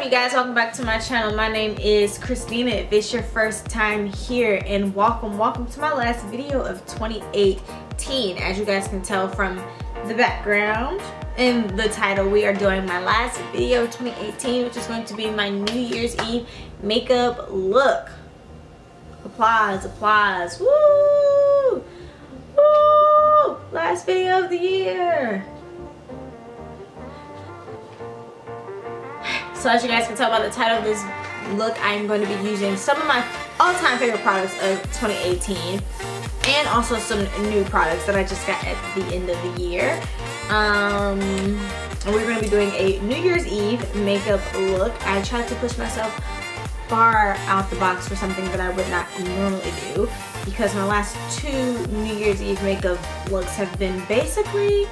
you guys? Welcome back to my channel. My name is Khrystina. If it's your first time here, and welcome to my last video of 2018. As you guys can tell from the background and the title, we are doing my last video of 2018, which is going to be my New Year's Eve makeup look. Applause, applause. Woo! Woo! Last video of the year. So as you guys can tell by the title of this look, I'm going to be using some of my all-time favorite products of 2018 and also some new products that I just got at the end of the year. And we're going to be doing a New Year's Eve makeup look. I tried to push myself far out the box for something that I would not normally do, because my last two New Year's Eve makeup looks have been basically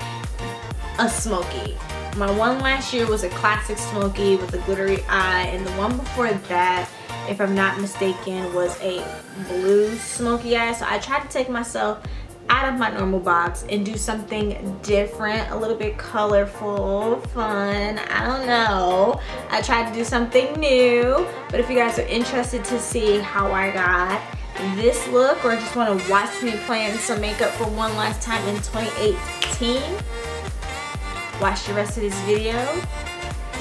a smoky. My one last year was a classic smoky with a glittery eye, and the one before that, if I'm not mistaken, was a blue smoky eye. So I tried to take myself out of my normal box and do something different, a little bit colorful, fun, I don't know. I tried to do something new, but if you guys are interested to see how I got this look, or just want to watch me plan some makeup for one last time in 2018, watch the rest of this video,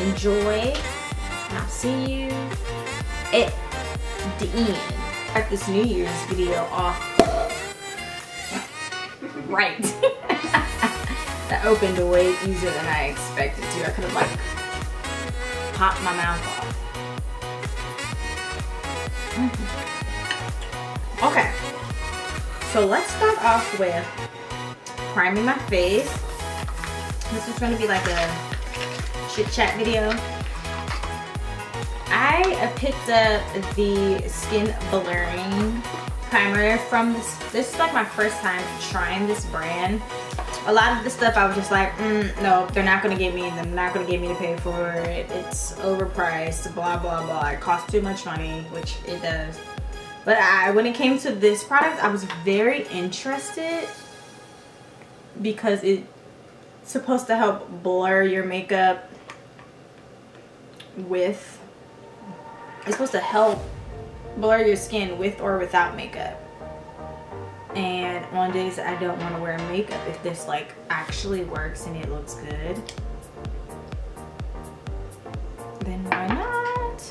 enjoy, and I'll see you at the end. Start this New Year's video off right. That opened way easier than I expected to. I could have like popped my mouth off. Okay, so let's start off with priming my face. This is going to be like a chit chat video. I picked up the skin blurring primer from this is like my first time trying this brand. A lot of the stuff I was just like, no, they're not going to give me, they're not going to give me to pay for it. It's overpriced, blah, blah, blah. It costs too much money, which it does. But when it came to this product, I was very interested because it's supposed to help blur your makeup with, it's supposed to help blur your skin with or without makeup. And on days that I don't want to wear makeup, if this like actually works and it looks good, then why not?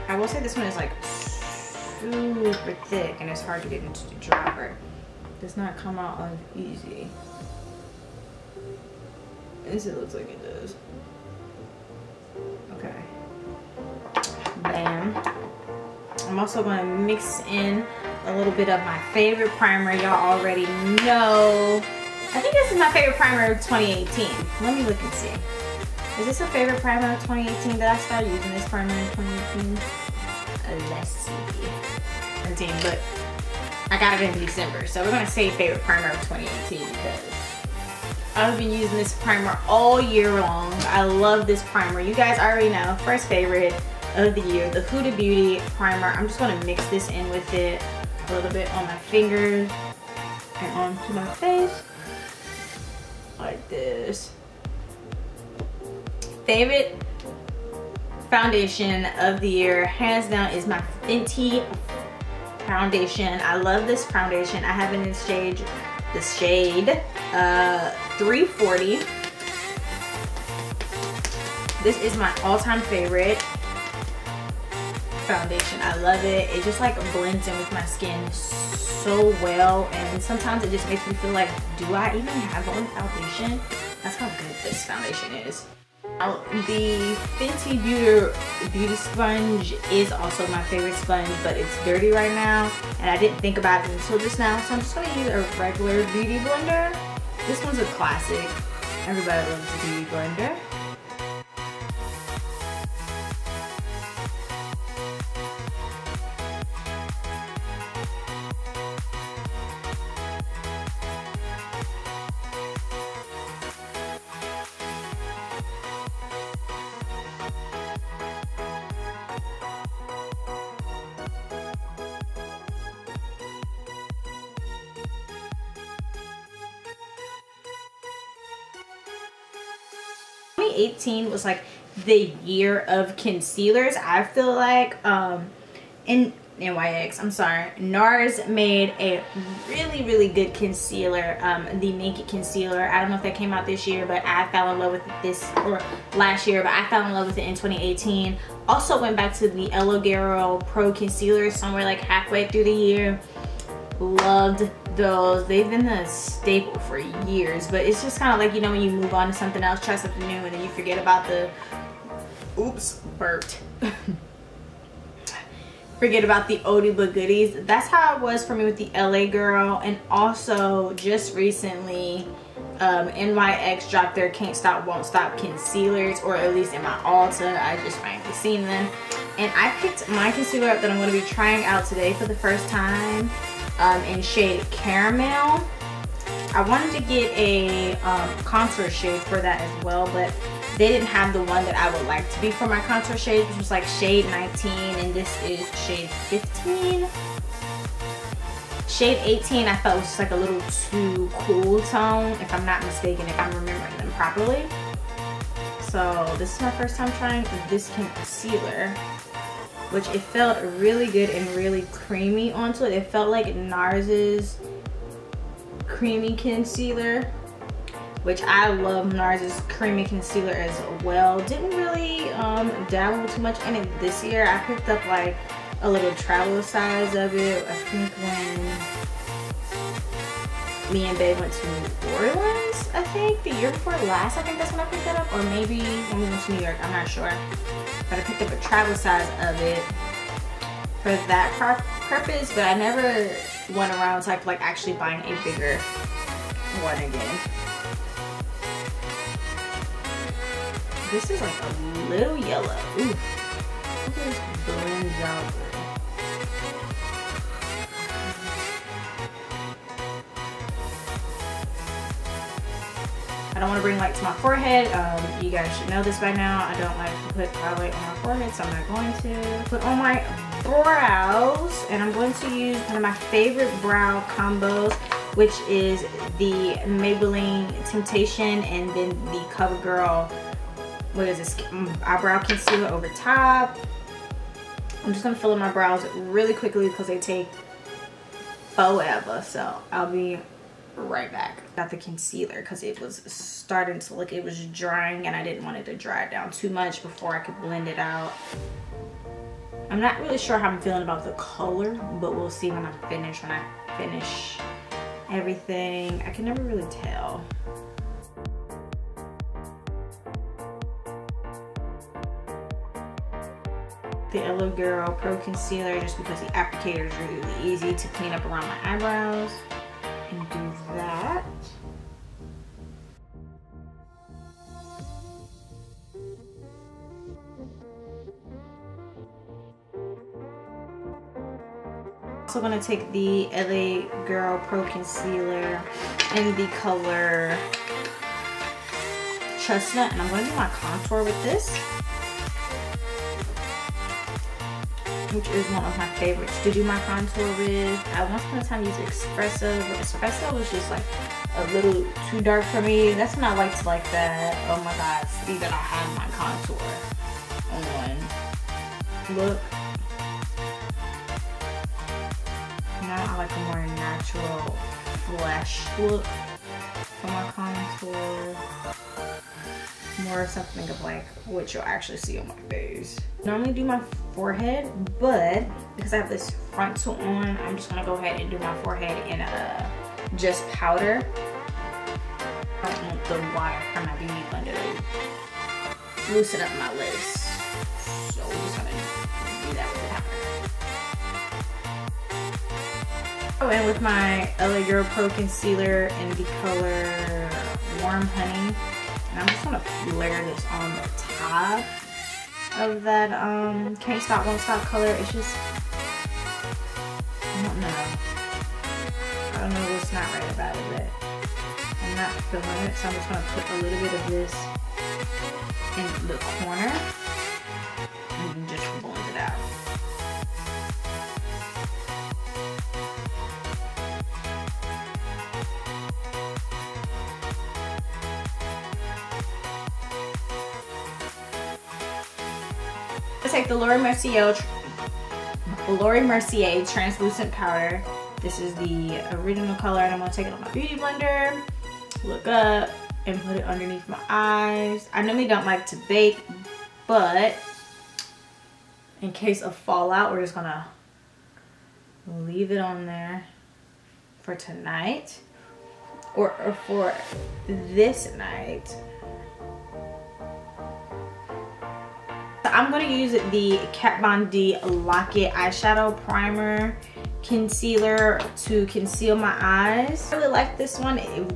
I will say this one is like super thick and it's hard to get into the dropper. Does not come out on easy. This it looks like it does. Okay. Bam. I'm also going to mix in a little bit of my favorite primer. Y'all already know. I think this is my favorite primer of 2018. Let me look and see. Is this a favorite primer of 2018? Did I start using this primer in 2018? Let's see. But I got it in December, so we're gonna say favorite primer of 2018 because I've been using this primer all year long. I love this primer. You guys already know, first favorite of the year, the Huda Beauty primer. I'm just gonna mix this in with it a little bit on my fingers and onto my face like this. Favorite foundation of the year, hands down, is my Fenty foundation. I love this foundation. I have it in the shade 340. This is my all-time favorite foundation. I love it. It just like blends in with my skin so well, and sometimes it just makes me feel like, do I even have on foundation? That's how good this foundation is. Now, the Fenty Beauty sponge is also my favorite sponge, but it's dirty right now, and I didn't think about it until just now, so I'm just going to use a regular beauty blender. This one's a classic. Everybody loves a beauty blender. 2018 was like the year of concealers. I feel like in NYX, I'm sorry, NARS made a really good concealer, the Naked Concealer. I don't know if that came out this year, but I fell in love with this, or last year, but I fell in love with it in 2018. Also went back to the CRWM Pro Concealer somewhere like halfway through the year. Loved those. They've been a staple for years, but it's just kind of like, you know, when you move on to something else, try something new, and then you forget about the, oops, burped. Forget about the oldie but goodies. That's how it was for me with the LA Girl. And also just recently NYX dropped their Can't Stop Won't Stop concealers, or at least in my Ulta. I just finally seen them, and I picked my concealer up that I'm going to be trying out today for the first time in shade Caramel. I wanted to get a contour shade for that as well, but they didn't have the one that I would like to be for my contour shade, which was like shade 19, and this is shade 15. Shade 18 I felt was just like a little too cool tone, if I'm not mistaken, if I'm remembering them properly. So this is my first time trying this concealer, which it felt really good and really creamy onto it. It felt like NARS's creamy concealer, which I love NARS's creamy concealer as well. Didn't really dabble too much in it this year. I picked up like a little travel size of it, I think when me and Babe went to New Orleans, I think the year before last. I think that's when I picked that up, or maybe when we went to New York, I'm not sure. But I picked up a travel size of it for that purpose, but I never went around to like actually buying a bigger one again. This is like a little yellow. Ooh, look at this blends out good. I don't want to bring light to my forehead. You guys should know this by now. I don't like to put highlight on my forehead, so I'm not going to. Put on my brows, and I'm going to use one of my favorite brow combos, which is the Maybelline Temptation and then the CoverGirl, what is this, eyebrow concealer over top. I'm just gonna fill in my brows really quickly because they take forever, so I'll be right back. Got the concealer because it was starting to look, it was drying, and I didn't want it to dry down too much before I could blend it out. I'm not really sure how I'm feeling about the color, but we'll see when I finish everything. I can never really tell. The CRWM Pro Concealer, just because the applicator is really easy to clean up around my eyebrows, and do that. Also gonna take the CRWM Pro Concealer in the color Chestnut, and I'm gonna do my contour with this, which is one of my favorites to do my contour with. I once upon a time used Espresso, but Espresso was just like a little too dark for me. That's when I liked like that, oh my god, see that I have my contour on look. Now I like a more natural flesh look for my contour. More something of like what you'll actually see on my face. Normally do my forehead, but because I have this frontal on, I'm just gonna go ahead and do my forehead in just powder. I don't want the water from my beauty blender to loosen up my lips, so we're just gonna do that with the powder. Oh, and with my CRWM Pro Concealer in the color Warm Honey. And I'm just gonna layer this on the top of that Can't Stop Won't Stop color. It's just, I don't know what's not right about it, but I'm not feeling it. So I'm just gonna put a little bit of this in the corner and just blend it out. Let's take the Laura Mercier translucent powder. This is the original color, and I'm gonna take it on my beauty blender, look up, and put it underneath my eyes. I normally don't like to bake, but in case of fallout, we're just gonna leave it on there for tonight, or for this night. I'm going to use the Kat Von D Lock-It eyeshadow primer concealer to conceal my eyes. I really like this one. It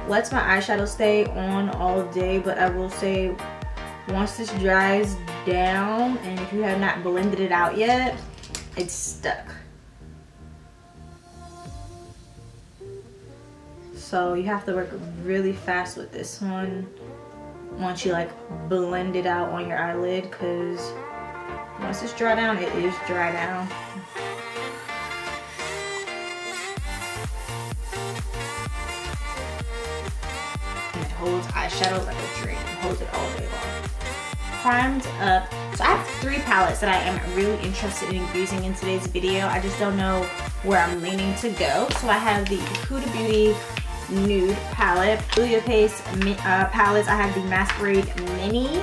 lets my eyeshadow stay on all day, but I will say once this dries down, and if you have not blended it out yet, it's stuck. So you have to work really fast with this one once you like blend it out on your eyelid, because once it's dry down, it is dry down. And it holds eyeshadow like a dream. It holds it all day long. Primed up. So I have 3 palettes that I am really interested in using in today's video. I just don't know where I'm leaning to go. So I have the Huda Beauty Nude palette, Julia Pace palettes. I have the Masquerade Mini,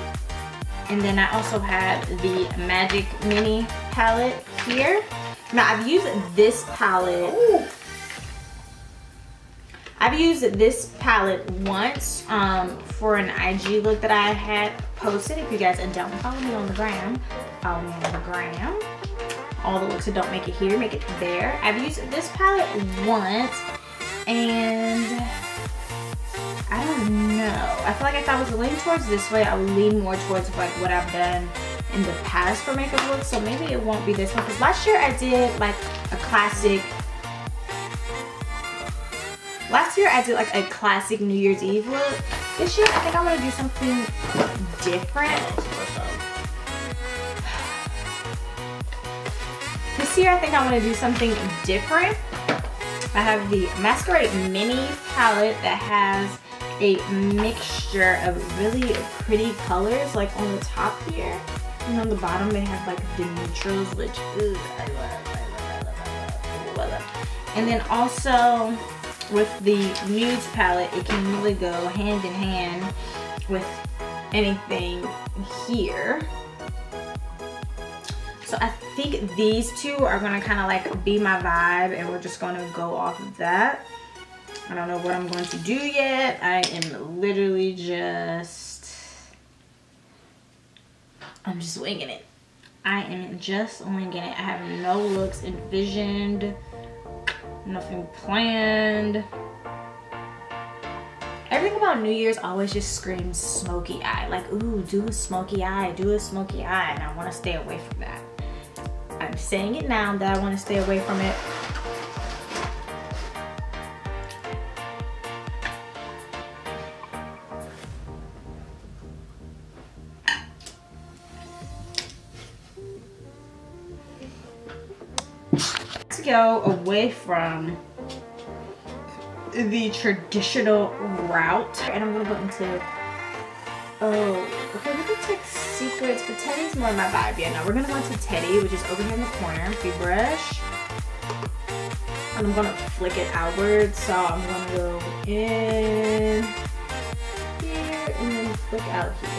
and then I also have the Magic Mini palette here. Now I've used this palette. I've used this palette once for an IG look that I had posted. If you guys don't follow me on the gram, follow me on the gram. All the looks that don't make it here, make it there. I've used this palette once, and I don't know. I feel like if I was leaning towards this way, I would lean more towards like what I've done in the past for makeup looks. So maybe it won't be this one, because last year I did like a classic. Last year I did like a classic New Year's Eve look. This year I think I want to do something different. This year I think I want to do something different. I have the Masquerade Mini palette that has a mixture of really pretty colors, like on the top here, and on the bottom they have like the neutrals, which I love. And then also with the nudes palette, it can really go hand in hand with anything here. So I think these two are gonna kind of like be my vibe, and we're just gonna go off of that. I don't know what I'm going to do yet. I am literally I'm just winging it. I am just winging it. I have no looks envisioned, nothing planned. Everything about New Year's always just screams smoky eye. Like, ooh, do a smoky eye, do a smoky eye. And I want to stay away from that. I'm saying it now that I want to stay away from it. Let's go away from the traditional route, and I'm gonna go into, okay, we can take Secrets, but Teddy's more my vibe. Yeah, no, we're gonna go into Teddy, which is over here in the corner. Big brush, and I'm gonna flick it outwards. So I'm gonna go in here and then flick out here.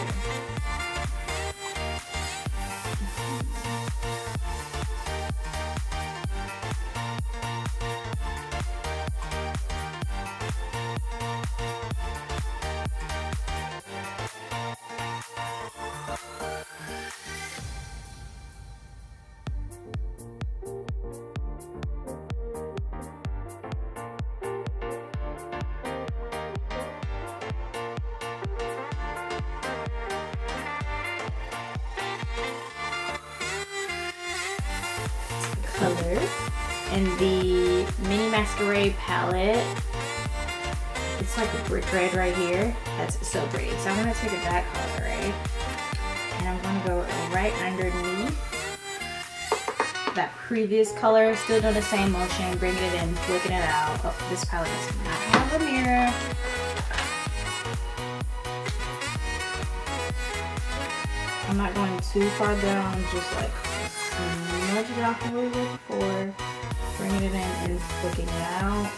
Color and the Mini Masquerade palette. It's like a brick red right here. That's so pretty. So I'm gonna take that color, right? And I'm gonna go right underneath that previous color, still doing the same motion, bringing it in, flicking it out. Oh, this palette does not have a mirror. I'm not going too far down, just like smudge it out the way we did before, bringing it in and flicking it out.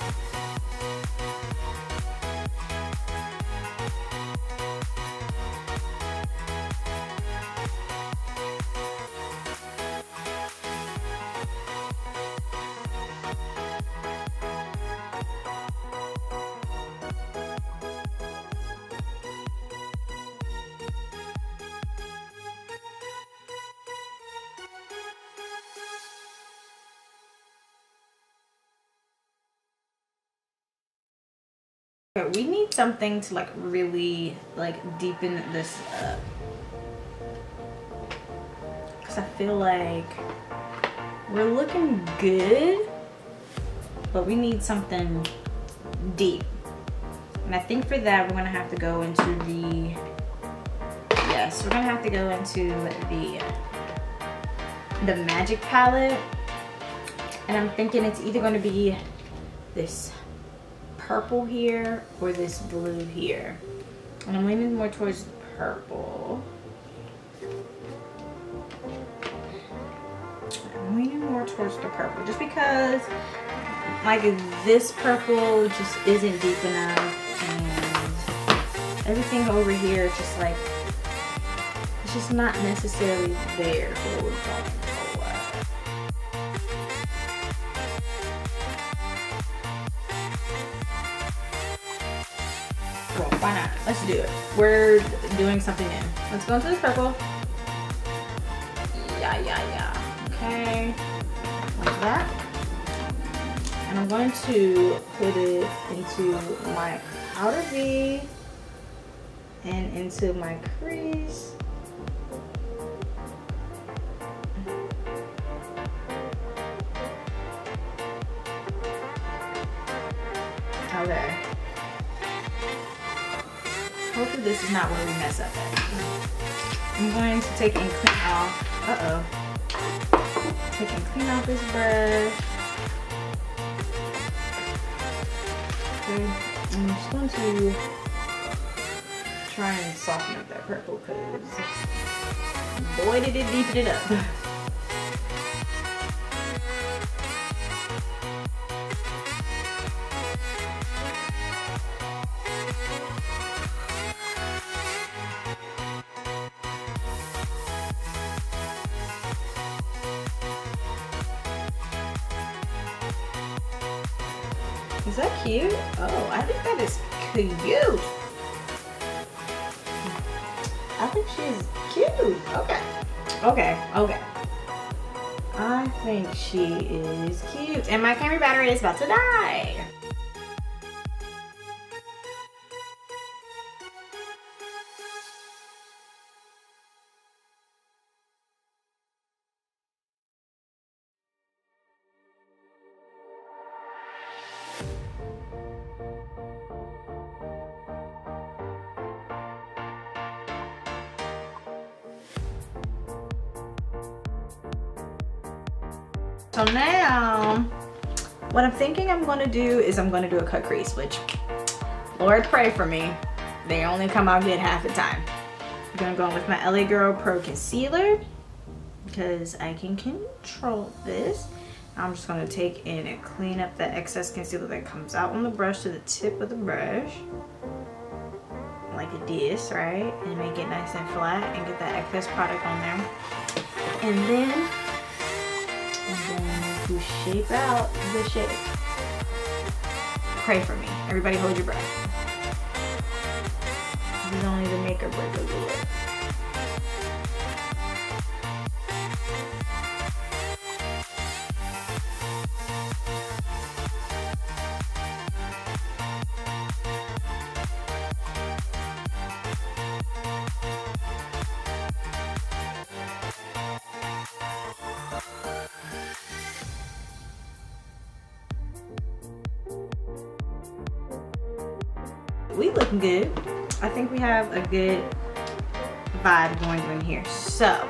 We need something to like really like deepen this up, because I feel like we're looking good, but we need something deep. And I think for that we're gonna have to go into the, yes, we're gonna have to go into the Magic palette, and I'm thinking it's either gonna be this purple here or this blue here, and I'm leaning more towards purple. I'm leaning more towards the purple just because like this purple just isn't deep enough, and everything over here is just like, it's just not necessarily there for what we're going for. Why not? Let's do it. We're doing something new. Let's go into this purple. Yeah. Okay. Like that. And I'm going to put it into my outer V and into my crease. Okay. Hopefully this is not where we mess up at. I'm going to take and clean off, take and clean off this brush. Okay, I'm just going to try and soften up that purple, because boy did it deepen it up. Is that cute? Oh, I think that is cute. I think she's cute. Okay. I think she is cute. And my camera battery is about to die. So now, what I'm thinking I'm gonna do is I'm gonna do a cut crease, which, Lord pray for me, they only come out good half the time. I'm gonna go in with my LA Girl Pro Concealer, because I can control this. I'm just gonna take in and clean up the excess concealer that comes out on the brush to the tip of the brush, like this, right? And make it nice and flat and get that excess product on there. And then to shape out the shape. Pray for me. Everybody hold your breath. This is only the make or break of the look. We looking good. I think we have a good vibe going in here. So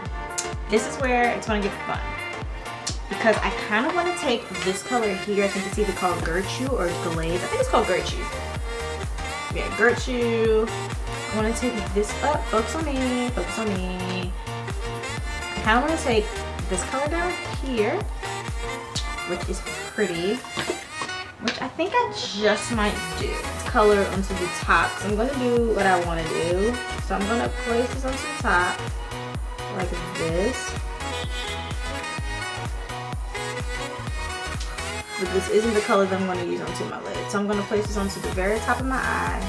this is where it's gonna get fun, because I kind of want to take this color here. I think it's either called Gertrude or Glaze. I think it's called Gertrude. Yeah, Gertrude. I want to take this up. Focus on me. Focus on me. kind of want to take this color down here, which is pretty, which I think I just might do. Color onto the top. So I'm going to do what I want to do. So I'm going to place this onto the top like this. But this isn't the color that I'm going to use onto my lid. So I'm going to place this onto the very top of my eye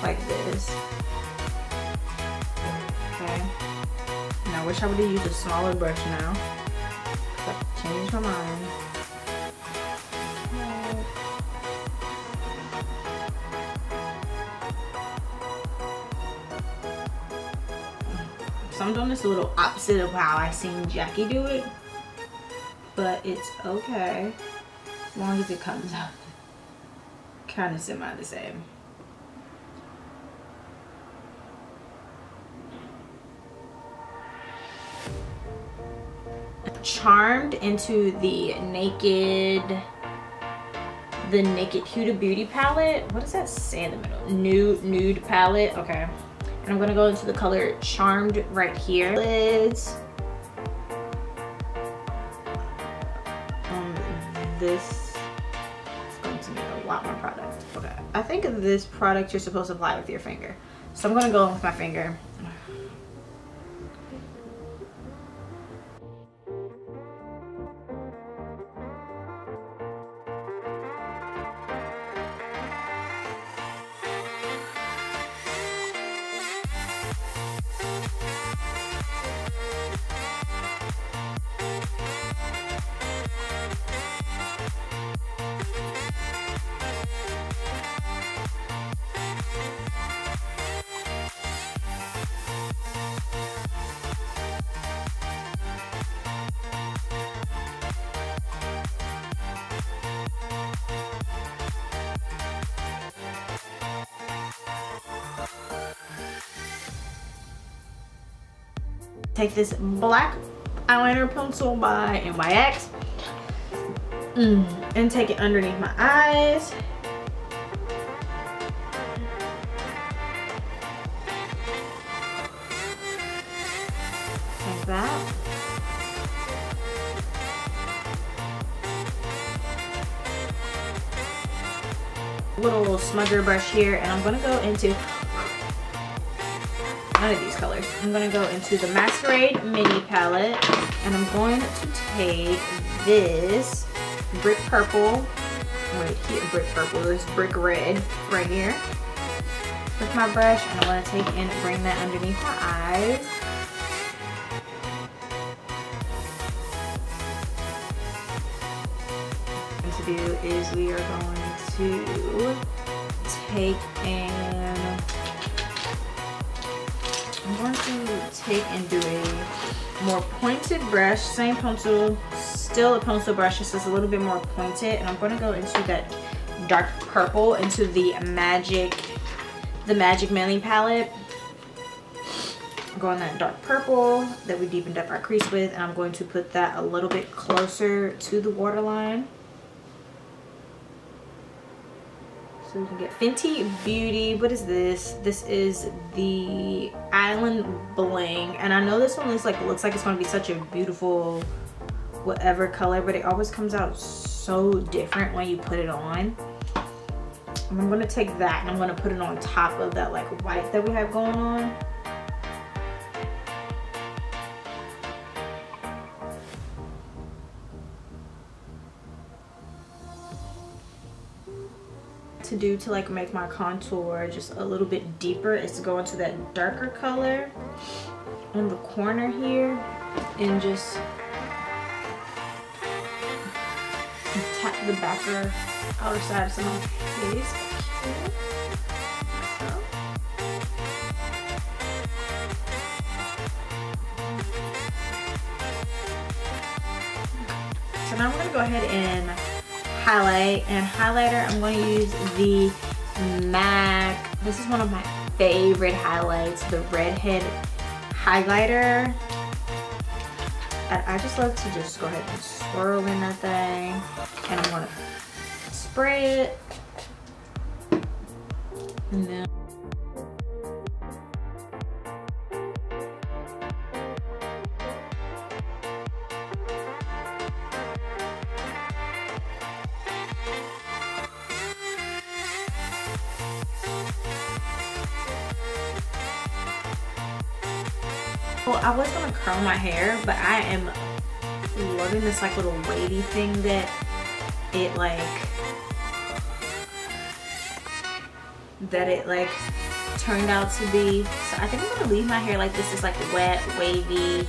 like this. Okay. And I wish I would have used a smaller brush now. I've changed my mind. So I'm doing this a little opposite of how I seen Jackie do it. But it's okay. As long as it comes out kind of semi the same. Charmed into the Naked Huda Beauty palette. What does that say in the middle? Nude palette. Okay. And I'm gonna go into the color Charmed right here. Lids. This is going to need a lot more product. Okay. I think this product you're supposed to apply with your finger. So I'm gonna go in with my finger. Take this black eyeliner pencil by NYX and take it underneath my eyes. Like that. Little smudger brush here, and I'm gonna go into none of these colors. I'm gonna go into the Masquerade Mini palette, and I'm going to take this brick purple, wait, here, brick purple, this brick red right here with my brush, and I'm gonna take and bring that underneath my eyes. What to do is we are going to take and I'm going to take and do a more pointed brush, same pencil, still a pencil brush, just a little bit more pointed, and I'm going to go into that dark purple, into the Magic Melly palette. I'm going that dark purple that we deepened up our crease with, and I'm going to put that a little bit closer to the waterline. So we can get Fenty Beauty. What is this? This is the Island Bling, and I know this one looks like it's going to be such a beautiful whatever color, but it always comes out so different when you put it on. And I'm going to take that and I'm going to put it on top of that like white that we have going on. To do to like make my contour just a little bit deeper is to go into that darker color on the corner here and just tap the backer outer side of my face. So now I'm going to go ahead and highlight, and highlighter I'm going to use the MAC. This is one of my favorite highlights, the Redhead highlighter. And I just love to just go ahead and swirl in that thing, and I'm going to spray it, and then Well, I was gonna curl my hair, but I am loving this like little wavy thing that it like turned out to be. So I think I'm gonna leave my hair like this, is like wet, wavy,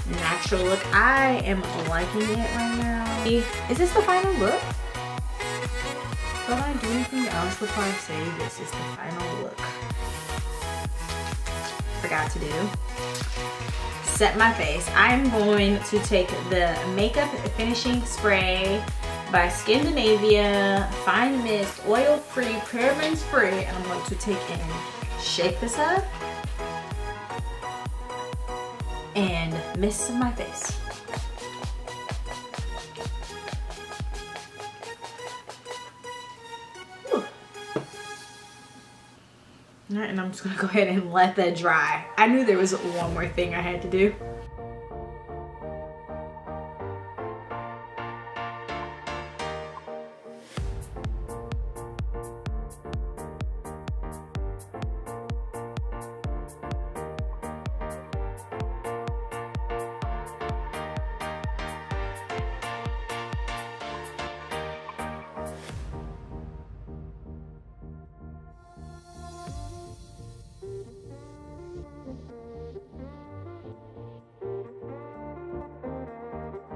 natural look. I am liking it right now. Is this the final look? Will I do anything else before I say this is the final look? Forgot to do. Set my face. I'm going to take the makeup finishing spray by Scandinavia Fine Mist, oil free, parabens free, and I'm going to take and shake this up and mist my face. All right, and I'm just gonna go ahead and let that dry. I knew there was one more thing I had to do.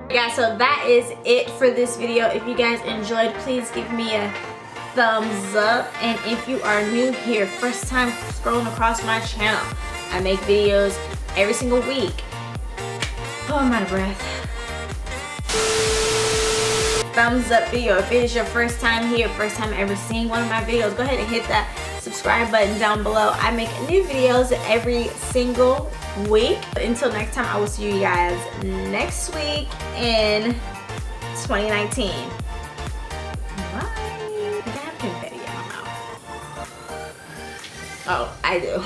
Yeah, so that is it for this video. If you guys enjoyed, please give me a thumbs up. And if you are new here, first time scrolling across my channel, I make videos every single week. Oh, I'm out of breath. Thumbs up video. If it is your first time here, first time ever seeing one of my videos, go ahead and hit that subscribe button down below. I make new videos every single week. Until next time, I will see you guys next week in 2019. Bye. I think I have confetti in my mouth. Oh, I do.